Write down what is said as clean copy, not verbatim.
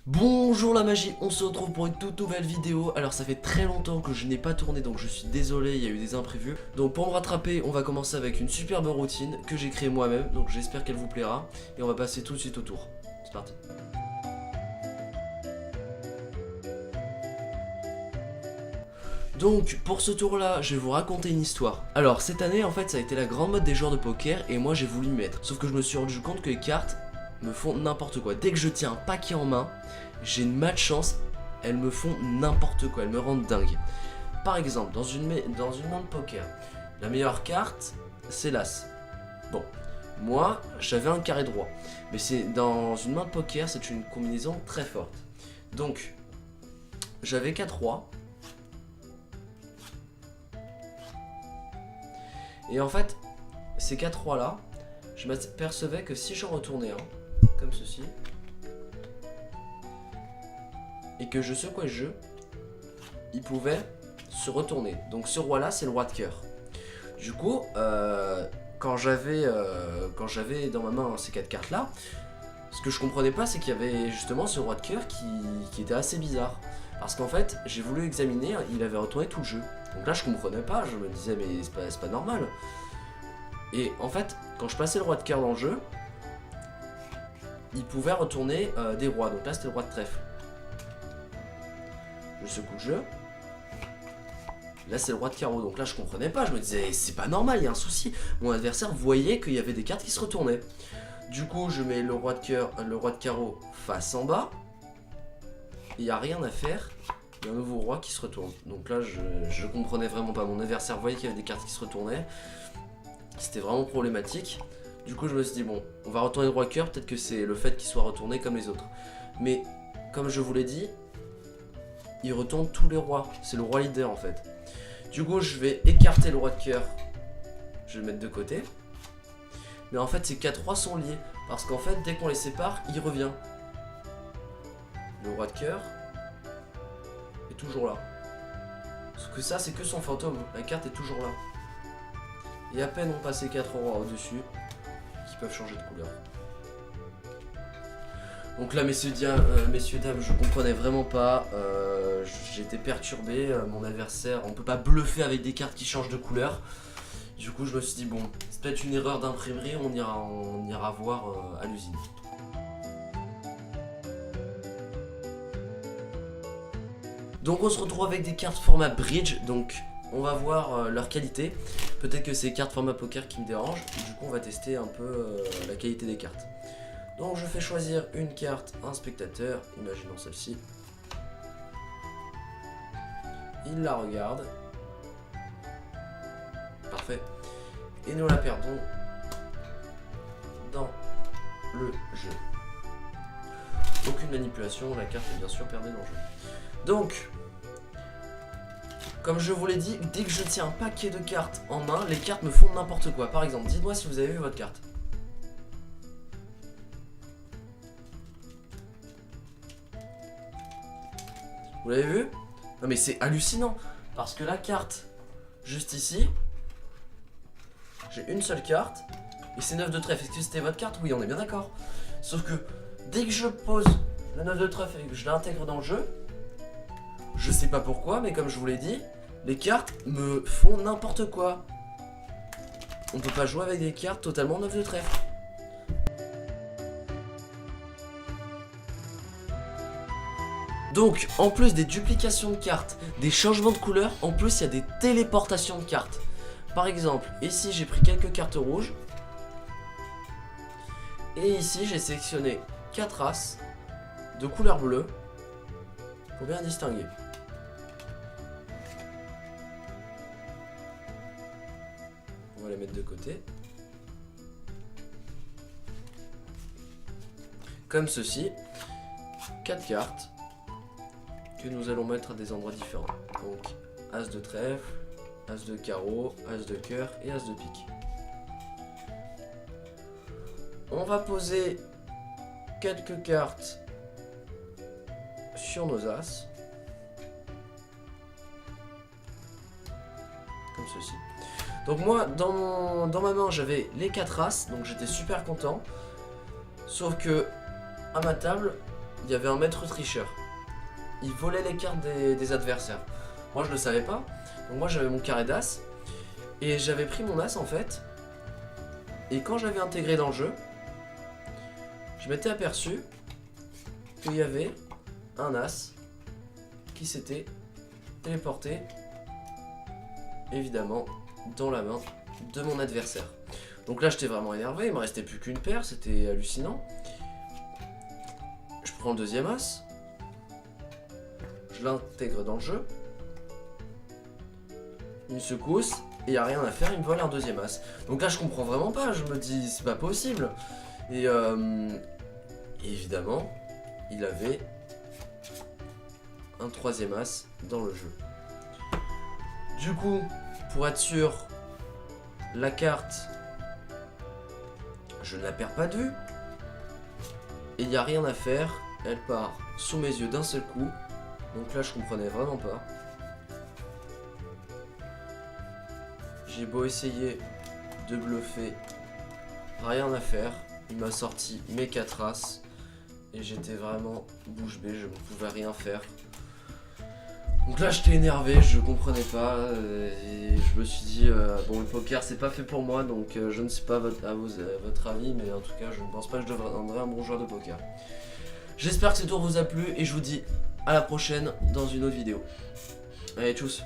Bonjour la magie, on se retrouve pour une toute nouvelle vidéo. Alors ça fait très longtemps que je n'ai pas tourné, donc je suis désolé, il y a eu des imprévus. Donc pour me rattraper, on va commencer avec une superbe routine que j'ai créée moi-même. Donc j'espère qu'elle vous plaira. Et on va passer tout de suite au tour. C'est parti. Donc pour ce tour là, je vais vous raconter une histoire. Alors cette année en fait ça a été la grande mode des joueurs de poker et moi j'ai voulu m'y mettre. Sauf que je me suis rendu compte que les cartes me font n'importe quoi. Dès que je tiens un paquet en main, j'ai une malchance, elles me font n'importe quoi, elles me rendent dingue. Par exemple, dans une main de poker, la meilleure carte, c'est l'As. Bon, moi, j'avais un carré droit. Mais c'est dans une main de poker, c'est une combinaison très forte. Donc, j'avais 4 rois. Et en fait, ces 4 rois là, je m'apercevais que si j'en retournais un, comme ceci, et que je secouais le jeu, il pouvait se retourner. Donc ce roi là, c'est le roi de cœur. Du coup, quand j'avais dans ma main ces 4 cartes là, ce que je comprenais pas, c'est qu'il y avait justement ce roi de cœur qui était assez bizarre. Parce qu'en fait, j'ai voulu examiner, il avait retourné tout le jeu. Donc là, je comprenais pas, je me disais, mais c'est pas normal. Et en fait, quand je passais le roi de cœur dans le jeu, il pouvait retourner des rois. Donc là, c'était le roi de trèfle. Je secoue le jeu. Là, c'est le roi de carreau. Donc là, je comprenais pas. Je me disais, c'est pas normal, il y a un souci. Mon adversaire voyait qu'il y avait des cartes qui se retournaient. Du coup, je mets le roi de cœur, le roi de carreau face en bas. Il n'y a rien à faire. Il y a un nouveau roi qui se retourne. Donc là, je comprenais vraiment pas. Mon adversaire voyait qu'il y avait des cartes qui se retournaient. C'était vraiment problématique. Du coup, je me suis dit, bon, on va retourner le roi de cœur. Peut-être que c'est le fait qu'il soit retourné comme les autres. Mais, comme je vous l'ai dit, il retourne tous les rois. C'est le roi leader en fait. Du coup, je vais écarter le roi de cœur. Je vais le mettre de côté. Mais en fait, ces 4 rois sont liés. Parce qu'en fait, dès qu'on les sépare, il revient. Le roi de cœur est toujours là. Parce que ça, c'est que son fantôme. La carte est toujours là. Et à peine on passe les 4 rois au-dessus, qui peuvent changer de couleur. Donc là, messieurs, dames, je comprenais vraiment pas. J'étais perturbé. Mon adversaire, on peut pas bluffer avec des cartes qui changent de couleur. Du coup, je me suis dit, bon, c'est peut-être une erreur d'imprimerie, on ira voir à l'usine. Donc on se retrouve avec des cartes format bridge, donc on va voir leur qualité. Peut-être que c'est les cartes format poker qui me dérangent, du coup on va tester un peu la qualité des cartes. Donc je fais choisir une carte, un spectateur, imaginons celle-ci. Il la regarde. Parfait. Et nous la perdons dans le jeu. Aucune manipulation, la carte est bien sûr perdue dans le jeu. Donc, comme je vous l'ai dit, dès que je tiens un paquet de cartes en main, les cartes me font n'importe quoi. Par exemple, dites-moi si vous avez vu votre carte. Vous l'avez vu? Non mais c'est hallucinant. Parce que la carte, juste ici, j'ai une seule carte. Et c'est 9 de trèfle. Est-ce que c'était votre carte? Oui, on est bien d'accord. Sauf que dès que je pose la 9 de trèfle et que je l'intègre dans le jeu, je sais pas pourquoi, mais comme je vous l'ai dit, les cartes me font n'importe quoi. On peut pas jouer avec des cartes totalement 9 de trèfle. Donc, en plus des duplications de cartes, des changements de couleur, en plus il y a des téléportations de cartes. Par exemple, ici j'ai pris quelques cartes rouges. Et ici j'ai sélectionné 4 as de couleur bleue pour bien distinguer. On va les mettre de côté. Comme ceci. 4 cartes que nous allons mettre à des endroits différents. Donc, as de trèfle, as de carreau, as de cœur et as de pique. On va poser quelques cartes sur nos as. Comme ceci. Donc moi, dans ma main, j'avais les 4 as, donc j'étais super content. Sauf que, à ma table, il y avait un maître tricheur. Il volait les cartes des adversaires. Moi je le savais pas. Donc moi j'avais mon carré d'as. Et j'avais pris mon as en fait. Et quand j'avais intégré dans le jeu, je m'étais aperçu qu'il y avait un as qui s'était téléporté, évidemment, dans la main de mon adversaire. Donc là j'étais vraiment énervé, il me restait plus qu'une paire, c'était hallucinant. Je prends le deuxième as, je l'intègre dans le jeu, une secousse, et il n'y a rien à faire, il me vole un deuxième as. Donc là je comprends vraiment pas, je me dis c'est pas possible. Et évidemment, il avait un troisième as dans le jeu. Du coup, pour être sûr, la carte, je ne la perds pas de vue. Et il n'y a rien à faire, elle part sous mes yeux d'un seul coup. Donc là je comprenais vraiment pas. J'ai beau essayer de bluffer, rien à faire. Il m'a sorti mes 4 as et j'étais vraiment bouche bée, je ne pouvais rien faire. Donc là j'étais énervé, je comprenais pas et je me suis dit bon, le poker c'est pas fait pour moi, donc je ne sais pas votre avis, mais en tout cas je ne pense pas que je deviendrai un bon joueur de poker. J'espère que ce tour vous a plu et je vous dis à la prochaine dans une autre vidéo. Allez, tchuss.